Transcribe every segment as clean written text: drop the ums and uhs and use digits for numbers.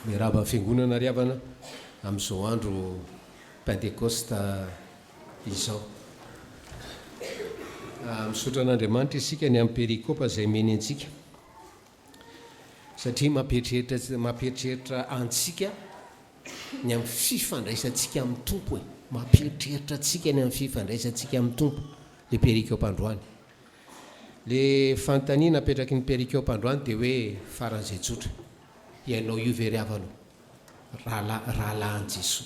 Miraba ny fiangonana riavana amin'izao andro pentekosta izao. Misaotra an'Andriamanitra isika ny amin'ny perikopa izay meny antsika satria mampieritreritra antsika ny amin'ny fifandraisantsika amin'ny tompo. Mampieritreritra antsika ny amin'ny fifandraisantsika amin'ny tompo le perikopa androany. Le fanontaniana apetraky ny perikopa androany dia hoe faran'izay tsotra: ianao io ve riavanao rahalahin Jesosy,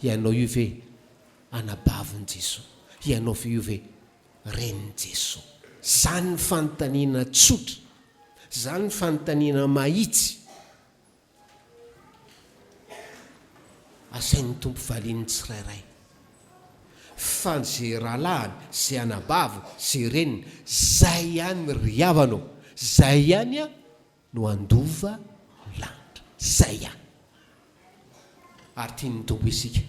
ianao io ve anabavin Jesosy, ianao ve io ve renin Jesosy. Zany ny fanontaniana tsotra, zany ny fanontaniana mahitsy asain'ny tompo valian'ny tsirairay. Fa zay rahalahiny, zay anabavy, zay reniny, zay ihany riavanao, zay ihany no andova lanitra, zay ihany. Ary tian'ny tompo isika,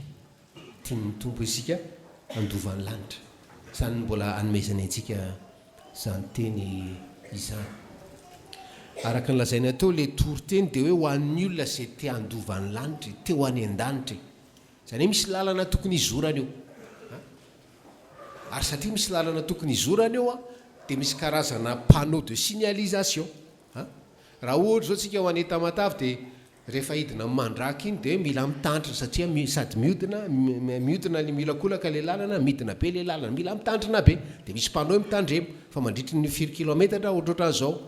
tian'ny tompo isika andovan'ny lanitra. Zany mbola anomezany antsika zany teny izany. Araka ny lazaina teo le toriteny dia hoe ho an'ny olona zay te andovan'ny lanitra, te ho any an-danitra. Zany hoe misy lalana tokony izorana eo. Ary satria misy lalana tokony izorana eo dia misy karazana panneau de signalisation. Raha ohatra zao tsika ho aneta matavy dia rehefa hidina mandraka iny dia mila mitantrina, satria sady mihodina le miolakolaka le lalana, midina be le lalana, mila mitantrina be. Dia misy panneau mitandremo fa mandritry ny 4 kilometatra ohatrohatran'izao.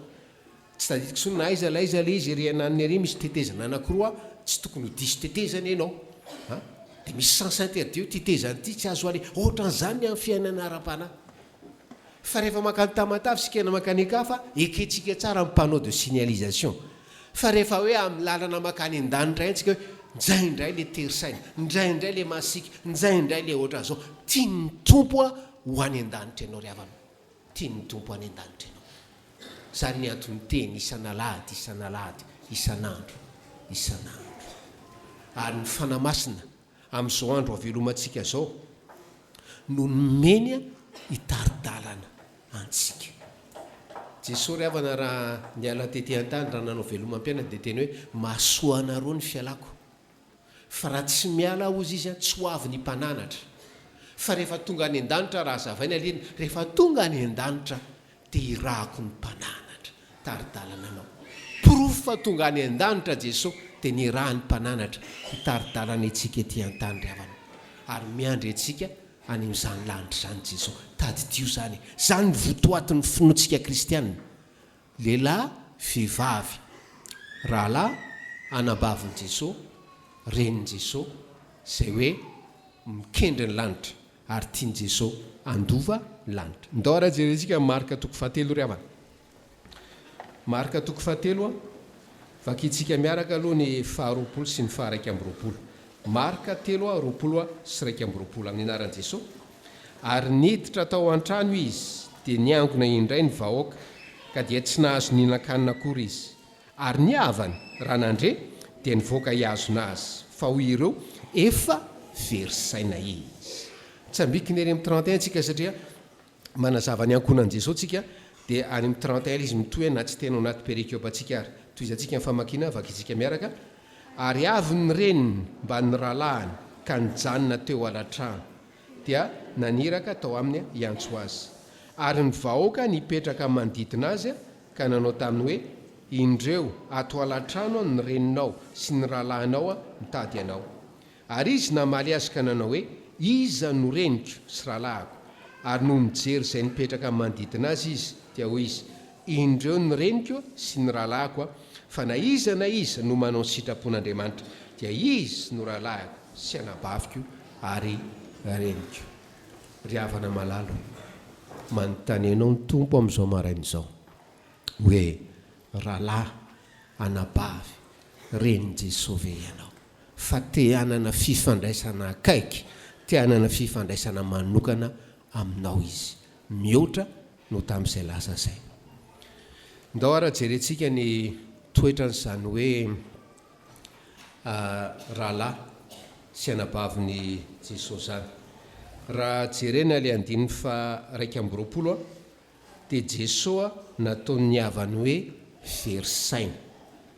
Tsy tadidiko sony na aiza le izy ery ananiny ery misy tetezana anankiroa, tsy tokony ho diso tetezana ianao. Dia misy sens interdit tetezana ity tsy azo ale. Ohatran'izany amin'ny fiainana ara-panahy. Fa rehefa makany tamatavy sikena makany kafa, ekentsika tsara amin'ny panneau de signalisation. Fa rehefa hoe amin'ny lalana makany an-danitra tsika hoe njaindray le terisaina, njaindray le masika, njaindray le ohatran'izao. Tian'ny tompo ho any an-danitra ianao riavana, tian'ny tompo any an-danitra ianao. Zany ny antony teny isanalahady, isanandro. Ary ny fanamasina amin'izao andro havelomantsika zao no nomeny hitaridalana antsika. Jesosy riavana raha niala tety an-tany raha nanao velomam-piainana dia teny hoe mahasoa anareo ny fialako. Fa raha tsy miala ozy izy tsy ho avy ny mpananatra. Fa rehefa tonga any an-danitra raha zavaina lena, rehefa tonga any an-danitra dia irahako ny mpananatra, taridalana anao. Proof fa tonga any an-danitra Jesosy dia niraha ny mpananatra, hitaridalana antsika ety an-tany riavana. Ary miandry antsika any amin'izany lanitra zany Jesosy. Tadidio zany, zany ny votoatin'ny finoantsika kristianina. Lehilahy, vehivavy, rahalahy, anabavin Jesosy, renin Jesosy, zay hoe mikendry ny lanitra ary tian Jesosy andova lanitra. Ndao ara jerentsika marika toko 7 riavana. Marika toko 7 vakitsika miaraka aloha ny 20 sy ny 21. Marika 7:20 sy 21 amin'ny anaran'i Jesosy. Ary niditra tao an-trano izy dia niangona indray ny vahoaka ka dia tsy nahazo nihinan-kanina akory izy. Ary ny havany raha nandre dia nivoaka hiazona azy, fa ho ireo efa verisaina izy. Tsy ambikiny ery amin'ny 31 tsika satria manazava ny ankonan'i Jesosy tsika dia any amin'ny 31 izy mitohy na tsy tena ao anaty perikopa tsika ary. Toy izantsika ny famakiana vakitsika miaraka. Ary avy ny reniny mba ny rahalahiny ka nijanona teo alatrano dia naniraka tao aminy hiantso azy. Ary ny vahoaka nipetraka manodidina azy ka nanao taminy hoe indreo ato alatrano ny reninao sy ny rahalahinao mitady anao. Ary izy namaly azy ka nanao hoe iza no reniko sy rahalahiko. Ary no mijery izay nipetraka manodidina azy izy dia hoy izy, indreo ny reniko sy ny rahalahiko, fa na iza no manao ny sitrapon'Andriamanitra dia izy no rahalahiko sy anabaviko ary reniko. Riavana malalo, manontany ianao ny tompo amin'izao marain'izao hoe rahalahy, anabavy, renin Jesosy ve ianao? Fa te hanana fifandraisana akaiky, te hanana fifandraisana manokana aminao izy, mihoatra no tamin'izay lasa zay. Ndao ara jerentsika ny toetran'izany hoe rahalahy sy anabaviny Jesosy zany. Raha jerena le 2:20 dia Jesosy nataony havany hoe verisaina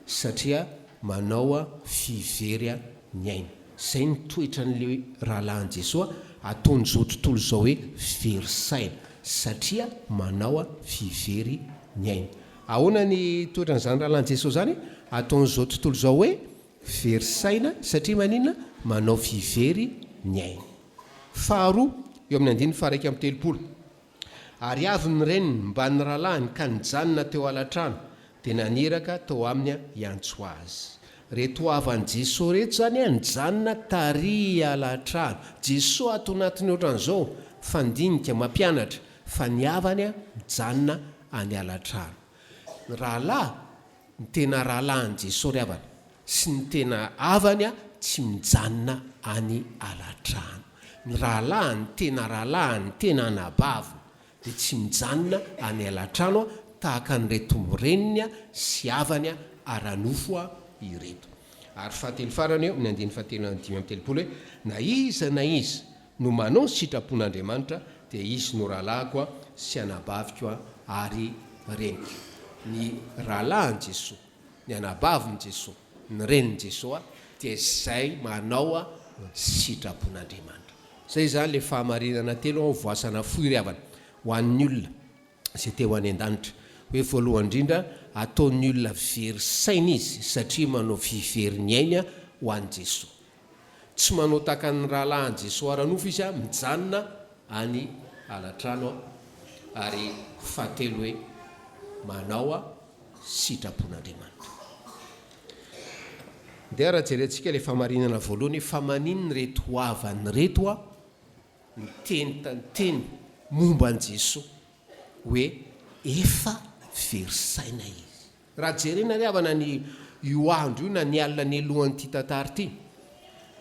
satria manao a fivery a ny aina. Zay nytoetra n'le rahalahin Jesosy ataony zao tontolo zao hoe verisaina satria manao a fivery ny aina. Ahoana ny toetra n'izany rahalahin Jesosy zany? Ataony zao tontolo zao hoe verisaina satria maninona? Manao fivery ny aina. Faharoa eo amin'ny andiny faraika amin'ny telopolo. Ary avy ny reniny mba ny rahalahiny ka nijanona teo alatrano dia naniraka tao aminy hiantso azy. Reto avan'i Jesosy reto zany nijanona tary alatrano. Jesosy ato anatiny ohatran'izao fandinika mampianatra fa ny havany mijanona any alatrano. Ny rahalahy ny tena rahalahin Jesosy ry havana sy ny tena havany tsy mijanona any alatrano. Ny rahalahy ny tena rahalahy ny tena anabavy dia tsy mijanona any alatrano tahaka nyreto moreniny sy havany aranofo ireto. Ary fahatelo farany eo ny andiny fahatelo dimy amin'ny telopolo hoe na iza no manao ny sitrapon'Andriamanitra dia izy no rahalahy koa sy anabavy koa ary reniko. Ny rahalahin Jesosy, ny anabavin Jesosy, ny renin Jesosy dia zay manao sitrapon'Andriamanitra. Zay zany le fahamarinana telo voasana foy ry havana ho an'ny olona izay te ho any an-danitra. Hoe voalohany indrindra ataon'ny olona verisaina izy satria manao fivery ny aina ho an'i Jesosy. Tsy manao tahaka ny rahalahin Jesosy aranofo izy mijanona any alatrano ary fahatelo hoe manao sitrapon'Andriamanitra. Dia raha jerentsika le fahamarinana voalohany fa maninona reto havany reto ny teny momba an Jesosy hoe efa verisaina izy. Raha jerena ry havana ny io andro io na ny alina ny alohan'ity tantara ity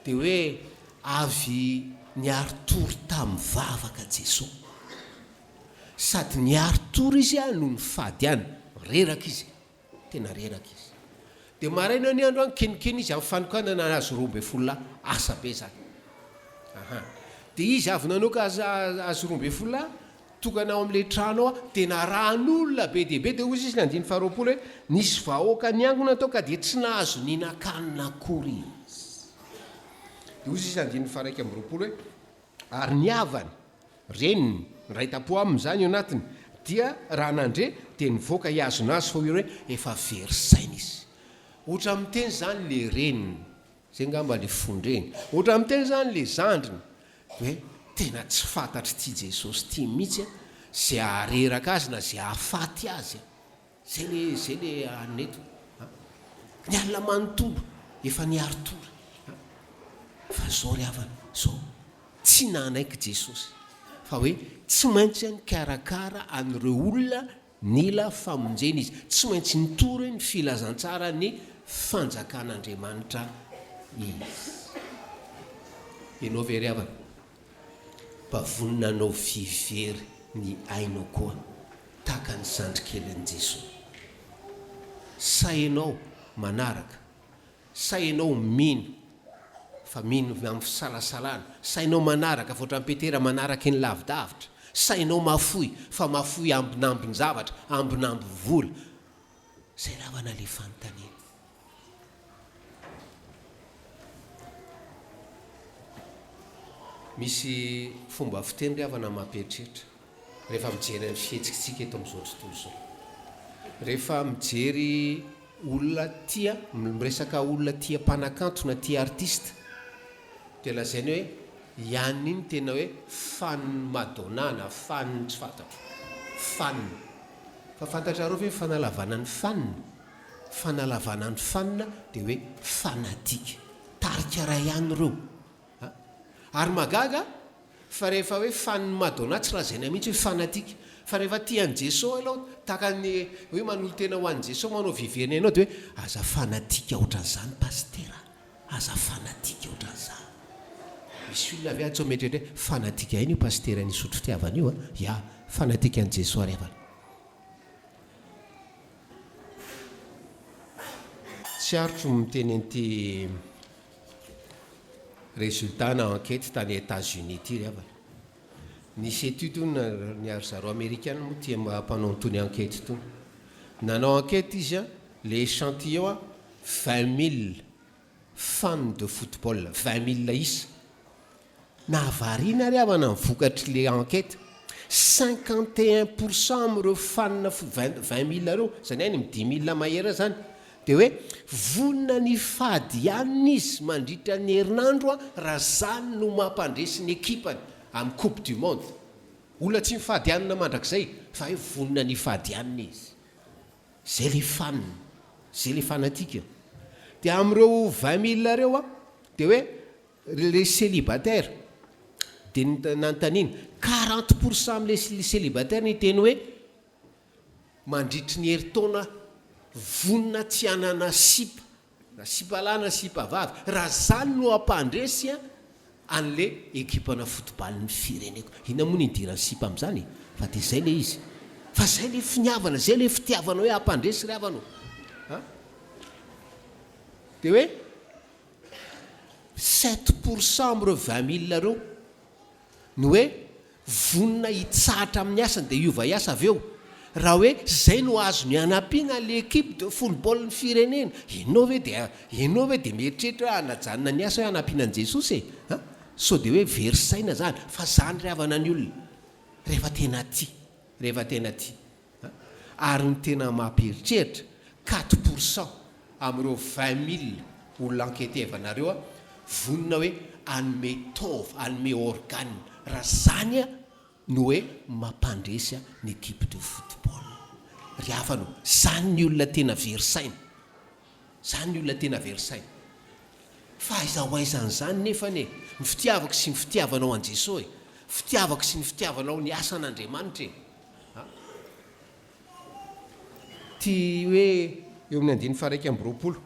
dia hoe avy niary tory tamin'ny vavaka Jesosy, sady niary tory izy noho ny fady any, reraka izy, tena reraka izy. Dia maraina ny andro kenikeny izy amin'ny fanokanana azo 12 asa be zany. Dia izy avy nanoka azo 12 tokanao amin'ilay trano tena rahan'olona be dia be. Dia ozy izy ny andiny faharoapolo hoe nisy vahoaka niangona tao ka dia tsy nahazo ninakanina akory izy. Dia ozy izy ny andiny faraika amin'ny roapolo hoe ary ny havany reniny ray tapo amin'izany eo anatiny dia raha nandre dia nivoaka hiazona azy fa hoe efa verisaina izy. Ohatra miteny zany le reniny, zay ngamba le fondreny. Ohatra miteny zany le zandriny hoe tena tsy fantatry ity Jesosy ity mihitsy zay areraka azy na zay ahafaty azy. Zay le aneto. Ny alina manontolo efa niary tory. Fa zao ry havana, zao tsy nanaiky Jesosy fa hoe tsy maintsy nikarakara an'ireo olona nila famonjena izy, tsy maintsy nitory ny filazantsara ny fanjakan'Andriamanitra izy. Ianao ve ry havana? Mpavononanao fivery ny ainao koa tahaka ny zandrikelin'i Jesosy. Sa ianao manaraka, sa ianao mino fa mino amin'ny fisalasalana, sa ianao manaraka fa ohatran'ny Petera manaraka ny lavidavitra, sa ianao mafoy fa mafoy ambinambiny zavatra, ambinamby vola. Zay ravana le fanontaniana. Misy fomba fiteny ry havana mampieritreritra rehefa mijery ny fihetsitsika eto amin'izao tontolo izao. Rehefa mijery olona tia, miresaka olona tia mpanakanto na tia artista, dia lazainy hoe ihany iny tena hoe fan Madonna na fan tsy fantatro, fan. Fa fantatrareo ve fanalavana ny fan? Fanalavana ny fan dia hoe fanatika, tarika ray ihany ireo. Ary magaga fa rehefa hoe fan Madonna tsy lazaina mihitsy hoe fanatika. Fa rehefa tian'i Jesosy aloha tahaka ny hoe manolo tena ho an'i Jesosy manao viverina ianao dia hoe aza fanatika ohatran'izany pastera, aza fanatika ohatran'izany. Misy olona avy atsao mety hoe fanatika iny io pastera nisotro fitiavana io ya fanatika an'i Jesosy ry havana. Tsy arotro miteny an'ity résultat na enquête tany États-Unis ity ry havana. Nisy étude ny ary zareo américaine moa tia mpanao tony enquête tony. Nanao enquête izy le échantillon 20 000 fan de football 20 000 isa nahavariana ry havana nivokatry le enquête 51% am'ireo fanina 20 000 reo zany any 10 000 mahera zany de hoe vonina ny fady ihany izy mandritra ny herinandro a raha zany no mampandresy ny ekipany amin'ny coupe du monde olona tsy mifady anina mandrakizay fa hoe vonina ny fady ihanina izy zay le fanina zay le fanatika de am'ireo 20 000 reo a de hoe le célibataire de nanontaniana 40% am'le célibataire ny teny hoe mandritry ny heritaona vonina tsy anana sipa na sipalahy na sipa vavy raha zany no ampandresy a an'le ekipana football ny fireneko ina moa ny idirany sipa am'zany fa de zay le izy fa zay le finiavana zay le fitiavana hoe ampandresy ry havanao de hoe 7% am'ireo 20 000 reo no hoe vonina hitsahatra amin'ny asany de iova iasa avy eo raha hoe zay no azo ny anampiana l'équipe de football ny firenena ianao hoe de mieritreritra anajanona ny asa hoe anampianan Jesosy so de hoe verisaina zany fa zany ry havana ny olona rehefa tena ty ary ny tena mampieritreritra 4% am'ireo 20 000 olona enquêtevanareo a vonina hoe anome tova anome organe raha zany a no hoe mampandresy ny équipe de football ry havano zany ny olona tena verisaina fa aizahoaizan'izany nefany ny fitiavako sy ny fitiavanao an Jesosy fitiavako sy ny fitiavanao ny asan'Andriamanitra ty hoe eo amin'ny 120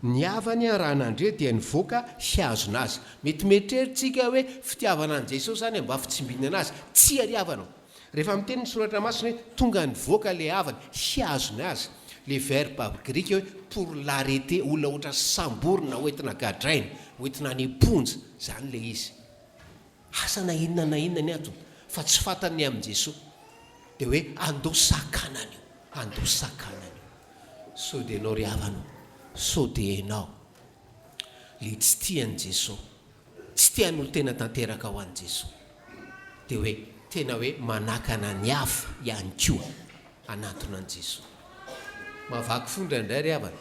ny havany a raha nandre dia nivoaka hiazona azy mety metreritsika hoe fitiavana an Jesosy zany mba fitsimbina anazy tsy ary havanao rehefa miteny ny soratra masina hoe tonga nivoaka le havany hiazona azy le verbe grika hoe pour l'arrêter olona ohatra samborina hoentina gadraina hoentina ny ponja zany le izy asa na inona ny ato fa tsy fatany amin' Jesosy de hoe andosakanany so de nao ry havanao so de enao le tsy tian'i Jesosy tsy tian'olo tena tanteraka ho an'i Jesosy de hoe tena hoe manakana ny hafa ihany koa anatona an' Jesosy mavaky fondra indray ry havana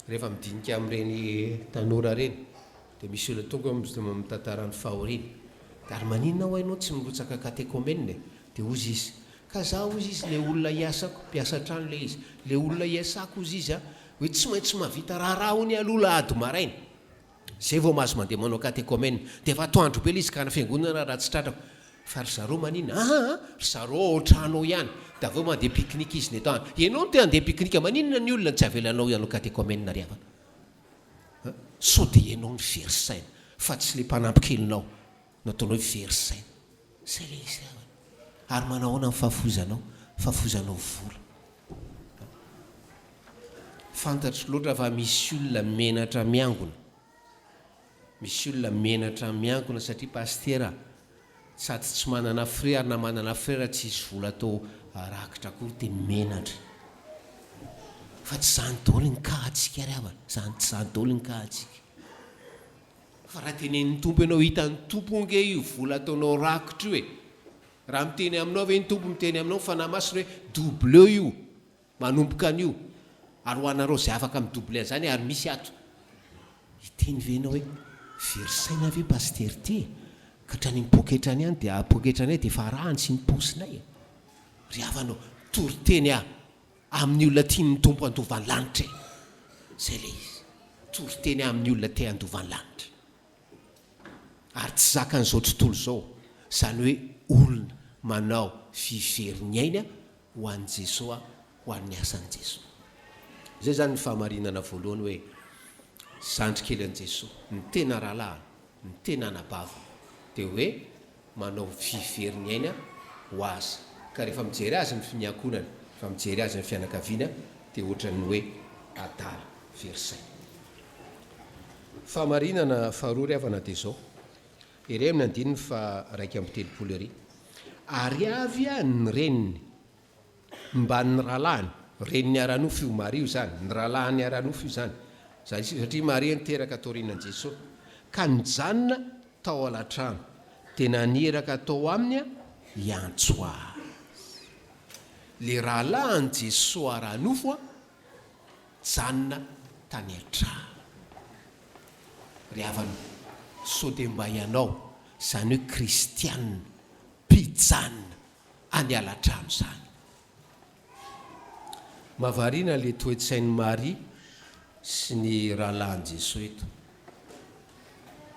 rehefa midinika amin'ireny tanora reny de misy olona tonga mitantarany fahoriana de ary maninona ho hainao tsy mirotsaka katekômena de ozy izy ka za ozy izy le olona iasako mpiasa trano le izy le olona iasako ozy izy a hoe tsy maintsy mavita raha hony alola ady maraina zay vao mahazo mandeha manao katekômena de efa toandro be le izy ka na fiangonana raha tsy tratrako fa ry zareo maninona ry zareo ao trano ihany da aveo mandeha pique-nique izy ny tany ianao no te handeha pique-nique maninona ny olona tsy avelanao ianao katekômena ry havana so de ianao ny verisaina fa tsy le mpanampikelinao nataonao verisaina zay le izy havana ary manahoana ny fahafozanao vola fantatro loatra fa misy olona menatra miangona satria pastera sady tsy manana frère na manana frère tsy isy vola atao rakitra akory de menatra fa tsy zany daholo ny kahatsika ry havana zany daholo ny kahatsika fa raha tenen'ny tompo ianao hitan'ny tompo nge io vola ataonao rakitra io raha miteny aminao ve ny tompo miteny aminao fanahy masina hoe double io manomboka an'io ary ho anareo zay afaka amin'ny double zany ary misy ato hiteny venao hoe verisaina ve paster ty ka trany mipoketrany ihany de apoketrany ay de fa rahany sy ny posinay ry havanao toriteny amin'ny olona tiany tompo andovany lanitra zay le izy toriteny amin'ny olona te andovany lanitra ary tsy zaka n'izao tontolo zao zany hoe olona manao fiveriny aina ho an'i Jesosy ho an'ny asan'i Jesosy zay zany ny fahamarinana voalohany hoe zandrikely an'i Jesosy ny tena rahalahy ny tena anabava de hoe manao fiveriny aina ho azy ka rehefa mijery azy ny finiankonana fa mijery azy ny fianakaviana de ohatran'ny hoe adala versay fahamarinana faharoa ry havana de zao ere amin'ny andininy fa 1:30 ary avy a ny reniny mba ny rahalahiny reniny aranofo io Maria io zany ny rahalahiny aranofo io zany satria Maria niteraka taorinan Jesosy ka nijanona tao alatrano tena nieraka tao aminy iantso azy. Le rahalahy Jesosy ara-nofo janona tany an-trano. Ry havana, sao dia mba ianao izany hoe kristianina mpijanona any alatrano izany. Mahavariana le toe-tsain'i Maria sy ny rahalahin Jesosy eto.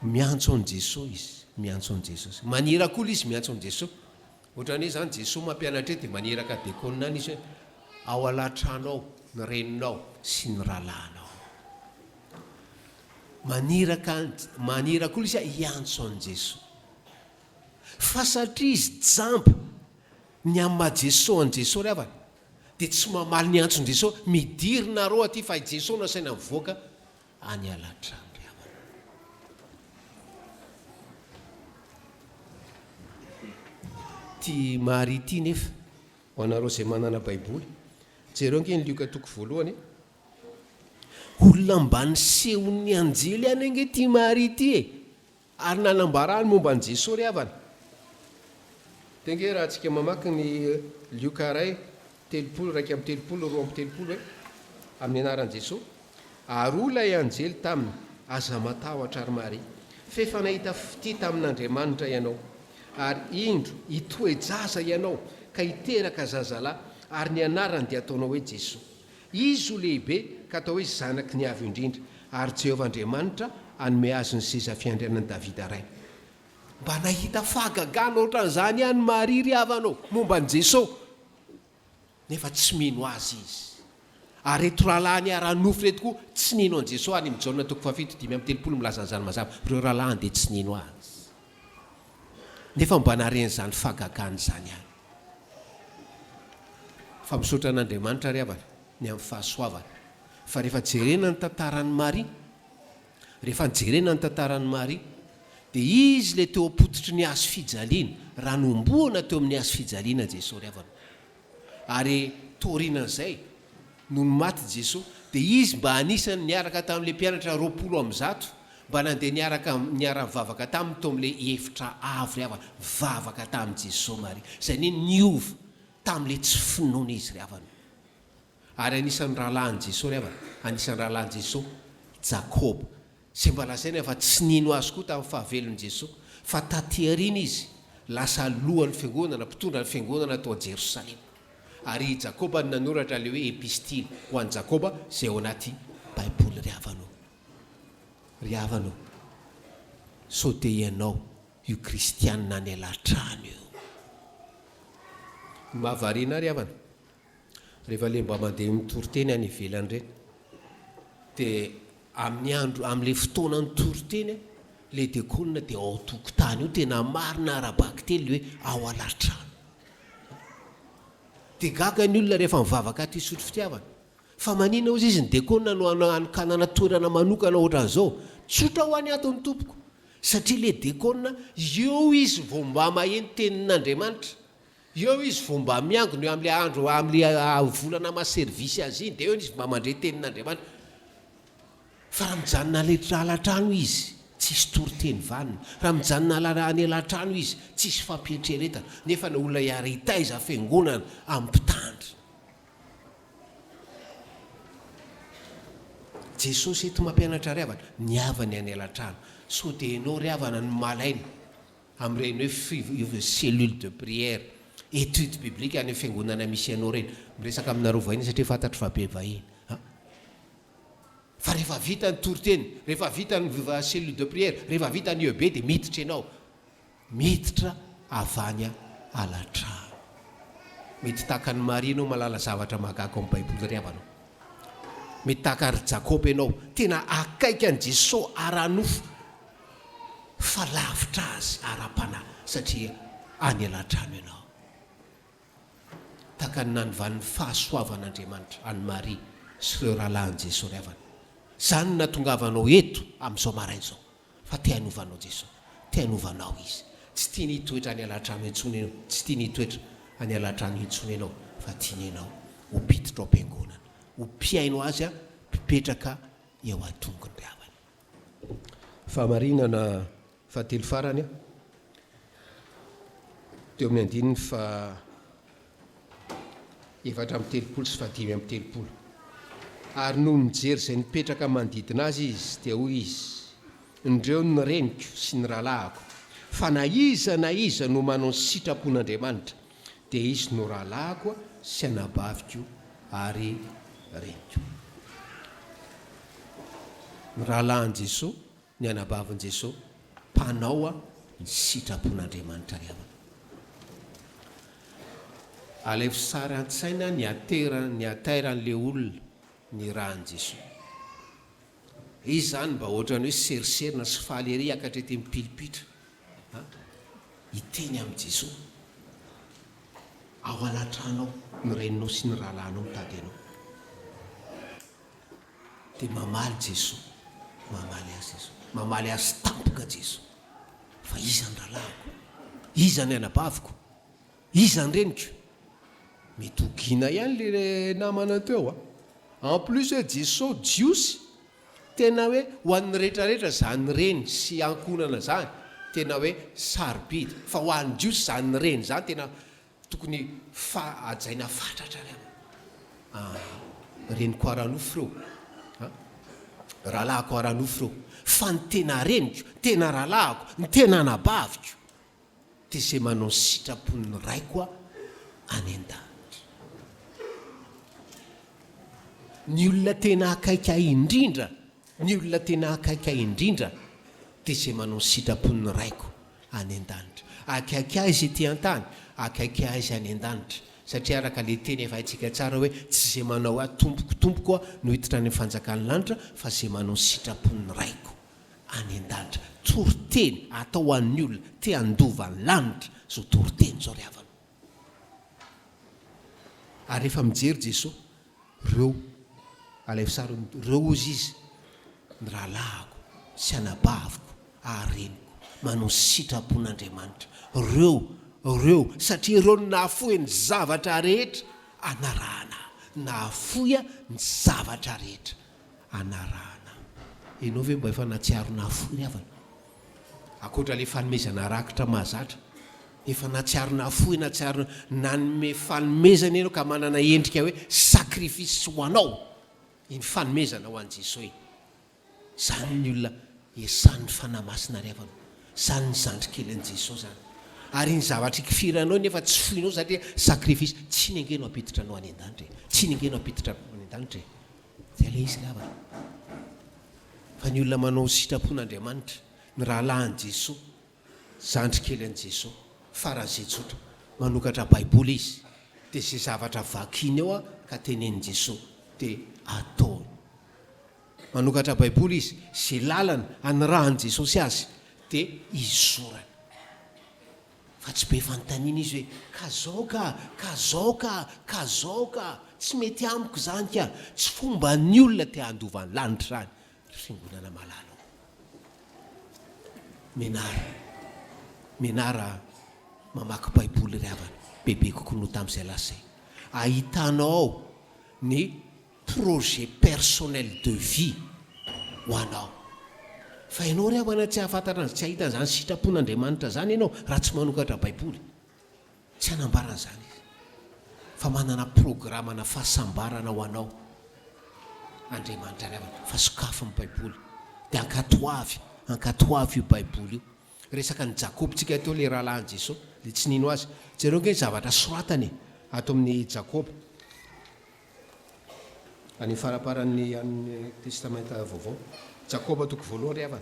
Miantso an Jesosy izy, miantso an Jesosy. Maniraka olo izy miantso an Jesosy. Ohatran'ny hoe zany Jesosy mampianatra ety dia maniraka diakonina any izy hoe ao alatrano ao ny reninao sy ny rahalahinao. Maniraka olo izy hiantso an Jesosy. Fa satria izy jamba ny amma Jesosy an Jesosy ry havana, dia tsy mamaly ny antson Jesosy, midirina reo aty fa Jesosy nasaina mivoaka any alatrano ry havana. Ty Maria ty nefa ho anareo izay manana baiboly, jereo ange ny Lioka toko voalohany, olona mba nisehon'ny anjely any ange ty Maria ty ary nanambarany momba an Jesosy ry havana. Tenge raha antsika mamaky ny Lioka ray 30 raika amby 30 roa amby 30 hoe amin'ny anaran'i Jesosy, ary olay anjely taminy aza matahotra ary Maria, fefa nahita fity tamin'Andriamanitra ianao, ary indro hitoejaza ianao ka hiteraka zazalahy, ary ny anarany dia ataonao hoe Jesosy. Izy ho lehibe ka atao hoe zanaky ny avy indrindra, ary Jehovah Andriamanitra hanome azy ny seza fiandrianan'i Davida ray. Mba nahita fahagagana ohatran'izany ihany Maria ry havanao momba an Jesosy, nefa tsy mino azy izy. Ary reto rahalahy ny ara-nofo reto koa tsy nino an Jesosy. Any amin'ny Jaona toko 7:30 milaza an'izany mazava, ireo rahalahy dia tsy nino azy, nefa mba naren'izany fahagagana izany ihany. Fa misaotra an'Andriamanitra ry havana ny amin'ny fahasoavana, fa rehefa jerena ny tantaran'i Maria, rehefa jerena ny tantaran'i Maria, dia izy le teo ampototry ny hazo fijaliana, raha nomboana teo amin'ny hazo fijaliana Jesosy ry havana. Ary taorianan'izay no maty Jesosy, dia izy mba anisany niaraka tamin'ilay mpianatra 20 mba nandeha niara-mivavaka taminy teo amin'ilay efitra avo ry havana, mivavaka tamin'i Jesosy Maria, izay ny niova tamin'ilay tsy finoana izy ry havana. Ary anisan'ny rahalahin Jesosy ry havana, anisan'ny rahalahin Jesosy Jakoba, izay mba lazaina fa tsy nino azy koa tamin'ny fahavelon'i Jesosy, fa taty aoriana izy lasa lohan'ny fiangonana, mpitondra ny fiangonana tao Jerosalema. Ary Jakoba ny nanoratra le hoe epistily ho an'i Jakoba izay ao anaty baiboly ry havanao. Ry havanao, sao dia ianao io kristianina any alatrano io. Mahavariana ry havana, rehefa le mba mandeha mitoriteny any ivelany ireny, dia amin'ny andro amin'ilay fotoana ny toriteny, le diakonina dia ao tokotany io tena marina arabaka tely hoe ao alatrano. Dia gaga ny olona rehefa mivavaka ty sotro fitiavana, fa manina ozy izy ny diakonina no anokanana toerana manokana ohatran'izao, tsotra ho any ato ny tompoko, satria le diakonina eo izy vao mba maheno tenin'Andriamanitra, eo izy vao mba miangona eo amin'ilay andro, amin'ilay volana maservisy azy iny, dia eo izy mba mandre tenin'Andriamanitra. Fa raha mijanona alatrano izy tsisy toriteny vanina, raha mijanona any alatrano izy tsisy fampietreretana, nefa na olona hiaritaiza fiangonana ampitandry. Jesosy eto mampianatra ry havana ny havany any alatrano, sao dia ianao ry havana ny malaina amin'ireny hoe cellule de prière, étude biblique any fiangonana misy ianao reny. Miresaka aminareo vahiny satria fantatro fa be vahiny. Fa rehefa vita ny toriteny, rehefa vita ny cellule de prière, rehefa vita ny EB dia miditra ianao, miditra avany alatrano. Mety tahaka ny Maria ianao malala zavatra mahagaga amin'ny baiboly ry havanao. Mety tahaka ry Jakoba ianao tena akaiky an Jesosy ara-nofo, fa lavitra azy ara-panahy satria any alatrano ianao. Tahaka ny nanovan'ny fahasoavan'Andriamanitra any Maria sy ireo rahalahin Jesosy ry havana. Zany natongavanao eto amin'izao marain'izao, fa te hanovanao Jesosy, te hanovanao izy. Tsy tiany hitoetra any alatrano intsony ianao, tsy tiany hitoetra any alatrano intsony ianao, fa tiany ianao ho piditra ao am-piangonana, ho piainao azy, mpipetraka eo atongony ry havana. Fahamarinana fahatelo farany a teo amin'ny andininy fa 4:30 sy 5:30. Ary noho mijery izay nipetraka manodidina azy izy dia hoy izy: indreo ny reniko sy ny rahalahako, fa na iza no manao ny sitrapon'Andriamanitra dia izy no rahalahako sy anabaviko ary reniko. Ny rahalahan Jesosy, ny anabavan Jesosy, mpanao ny sitrapon'Andriamanitra ry havana. Alefo sary an-tsaina ny atairan'le olona ny rahan Jesosy. Izy zany mba ohatrany hoe seriserina sy fahaleri akatreto mipilipitra iteny amin'i Jesosy ao anatranao ny reninao sy ny rahalahinao mitady anao. Dia mamaly Jesosy, mamaly azy Jesosy, mamaly azy tampoka Jesosy, fa iza ny rahalahiko, iza ny anabaviko, iza ny reniko. Mety hogina ihany le namana teo en plus hoe Jesosy jiosy, tena hoe ho an'ny rehetrarehetra zany reny sy ankonana zany tena hoe sarobidy, fa ho an'ny jiosy zany reny zany tena tokony ajaina fatratra ry reniko aranofo reo, rahalahako aranofo reo, fa ny tena reniko, tena rahalahako, ny tena anabaviko dia izay manao ny sitrapon'ny raiko any an-danitra. Ny olona tena akaika indrindra, ny olona tena akaika indrindra dia izay manao ny sitrapon'ny raiko any an-danitra. Akaika izy ety an-tany, akaika izy any an-danitra, satria araka le teny efa haitsika tsara hoe tsy izay manao hoe tompokotompoko no hiditra any fanjakan'ny lanitra, fa izay manao ny sitrapon'ny raiko any an-danitra. Toriteny atao an'ny olona te handova ny lanitra, zao toriteny zao ry havana. Ary rehefa mijery Jesosy, reo alefo sary reo izy ny rahalahako sy anabaviko ary reniko, manao sitrapon'Andriamanitra. Reo satria reo no nahafoy ny zavatra rehetra anarahana, nahafoya ny zavatra rehetra anarahana. Ianao ve mba efa natsiaro nahafoy ry havana? Akoatra le fanomezana rakitra mahazatra, efa natsiaro nahafoy, natsiaro nanome fanomezana ianao ka manana endrika hoe sakrifisy ho anao, iny fanomezana ho an'i Jesosy. Zany ny olona esan'ny fanamasina ry havana, zany ny zandrikelin'i Jesosy zany. Ary ny zavatra ikifiranao nefa tsy foinao satria sakrifisy, tsy nengeno apititra anao any an-danitra, tsy nengeno apititra any an-danitra. Zay le izy ry havana. Fa ny olona manao sitrapon'Andriamanitra, ny rahalahan'i Jesosy, zandrikelin'i Jesosy, faran'izay tsotra, manokatra baiboly izy, dia izay zavatra vakiny eo ka tenenin' Jesosy dia ataony. Manokatra baiboly izy, izay lalana anirahan'i Jesosy azy dia izorany. Fa tsy be fanontaniana izy hoe ka zao ka, tsy mety amiko zany ka, tsy fomba ny olona te handova ny lanitra zany. Fiangonana malala menara mamaky baiboly ry havana, bebe kokoa no tamin'izay lasay. Ahitanao ao ny projet personnel de vie ho anao. Fa ianao ry havana tsy ahafantarana, tsy ahita zany sitrapon'Andriamanitra zany ianao raha tsy manokatra baiboly. Tsy hanambarana zany izy, fa manana programana fahasambarana ho anao Andriamanitra ry havana, fa sokafin'ny baiboly. Dia ankatoavy io baiboly io. Resaka ny Jakobontsika teo le rahalahan'i Jesosy, le tsy nino azy. Jereo nge zavatra soratany ato amin'ny Jakoba, any faraparan'ny amin'ny testamenta vaovao. Jakoba toko voalohany ry havana.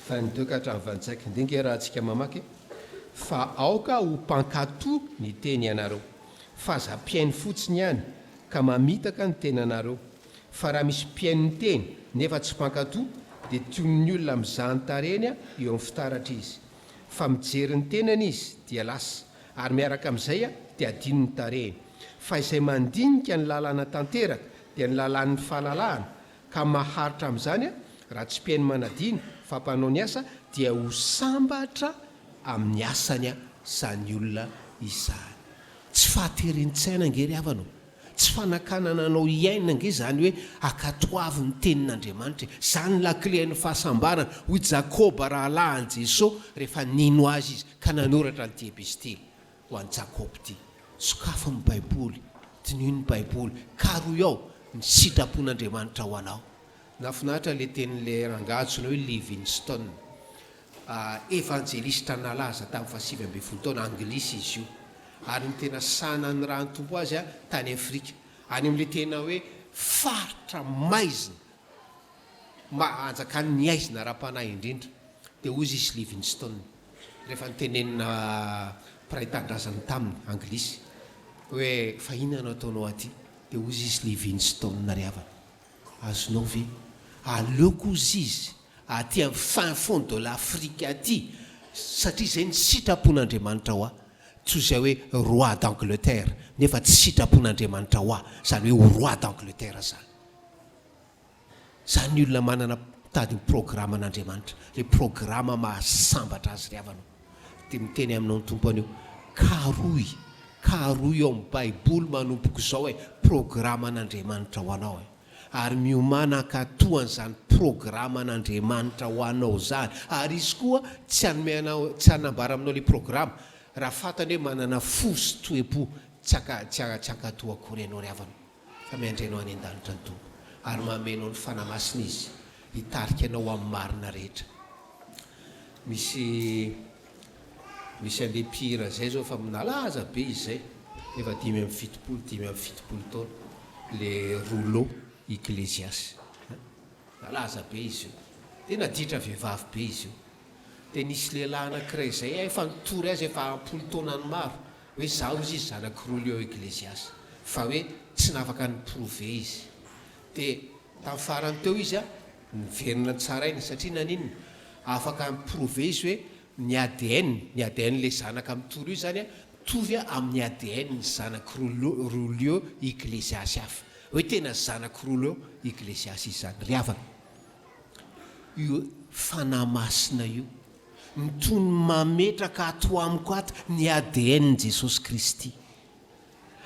Fa ny 2 ka hatramin'ny 25 ndinge raha antsika mamaky. Fa aoka ho mpankatoa ny teny ianareo, fa za mpiainy fotsiny ihany ka mamitaka ny tenanareo. Fa raha misy mpiainy ny teny nefa tsy mpankatoa dia tion'ny olona mizahany-tareny eo amin'ny fitaratra izy. Fa mijery ny tenany izy dia lasa, ary miaraka amin'izay dia adino ny tareny. Fa izay mandinika ny lalàna tanteraka dia ny lalàn'ny fahalalahana, ka maharitra amin'izany raha tsy mpiainy manadiny fampanao ny asa dia ho sambatra amin'ny asany zany olona izany. Tsy fahaterenintsaina nge ry havanao, tsy fanakanana anao iaina nge zany hoe akatoavy ny tenin'Andriamanitra. Zany lakle ny fahasambarana. Hoy Jakoba raha lahan Jesosy rehefa nino azy izy ka nanoratra nyty epistily ho an'ny Jakoba ty. Sokafo ny baiboly, dinino ny baiboly, karoy ao ny sitrapon'Andriamanitra ho anao. Nafinahitra le tenin'le rangatsona hoe Livingstone, evangelista nalaza tamin'ny 7 taona anglisy izy io, ary ny tena sanany raha ny tompo azy tany Afrika, any amin'le tena hoe faritra maizina anjakany ny aizina raha-panahy indrindra, dia ozy izy Livingstone. Rehefa nytenenina mpiray tandrazany taminy anglisy hoe fa inona ataonao aty, dia ozy izy Livingstone naryavana. Azonao ve aleoko ozy izy aty amin'ny fin fond de l'Afrique aty, satria zay ny sitrapon'Andriamanitra ho toy izay hoe roi d'Angleterre, nefa tsy sitrapon'Andriamanitra ho zany hoe roi d'Angleterre zany. Zany olona manana tadiny programan'Andriamanitra, le programa mahasambatra azy ry havanao. Dia miteny aminao ny tompo anio, karoy ao amin'ny baiboly manompoko izao programan'Andriamanitra ho anao ary miomana ankatoan'izany programan'Andriamanitra ho anao zany. Ary izy koa tsy hanambara aminao le programa raha fantany hoe manana fo sy toe-po tsy ankatoa akory ianao ry havanao, fa miandrenao any an-danitra ny tompo ary mamenao ny fanamasina izy hitarika anao amin'ny marina rehetra. Misy andepira zay zao fa nalaza be izy zay, efa 5 taona, le rouleau Ecclésias, nalaza be izy io, dia naditra vehivavy be izy io. Dia nisy lehilahy anankiray zay efa nitory azy efa 10 taona ny maro hoe zaho izy zanaky rouleau Ecclésias, fa hoe tsy nafaka niprove izy. Dia tamin'ny farany teo izy niverina tsara iny, satria naninona afaka niprove izy hoe ny ADN le zanaka mitory io zany mitovy amin'ny ADN ny zanaky rouleau Ecclésias hafa, hoe tena zanaky rouleau Ecclésias izy zany. Ry havana, io fanahy masina io mitony mametraka ato amiko ato ny ADN ny Jesosy Kristy,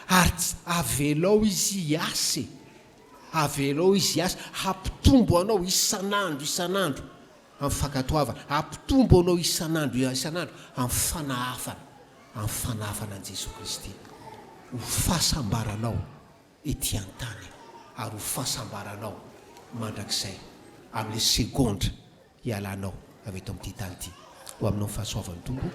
ary avelao izy hiase, hampitombo anao isan'andro amin'ny fankatoavana, hampitombo anao isan'andro amin'ny fanahafana an Jesosy Kristy, ho fahasambaranao ety an-tany ary ho fahasambaranao mandrakizay amin'le segondra hialanao avy eto amin'ity tany ity. Ho aminao ny fahasoavan'ny tompo.